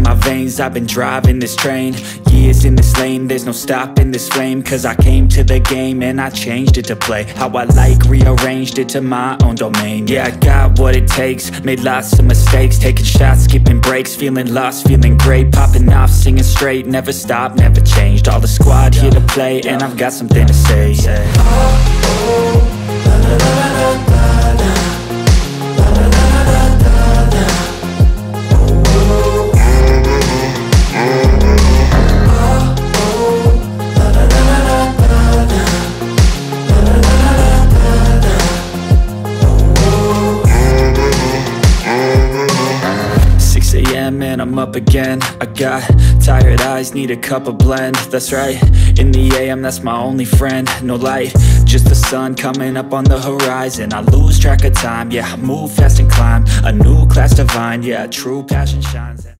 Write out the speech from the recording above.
in my veins, I've been driving this train. Years in this lane, there's no stopping this flame. Cause I came to the game and I changed it to play how I like, rearranged it to my own domain. Yeah, I got what it takes, made lots of mistakes, taking shots, skipping breaks, feeling lost, feeling great, popping off, singing straight, never stopped, never changed. All the squad here to play, and I've got something to say. And I'm up again. I got tired eyes, need a cup of blend. That's right, in the AM, that's my only friend. No light, just the sun coming up on the horizon. I lose track of time, yeah, I move fast and climb a new class divine. Yeah, true passion shines.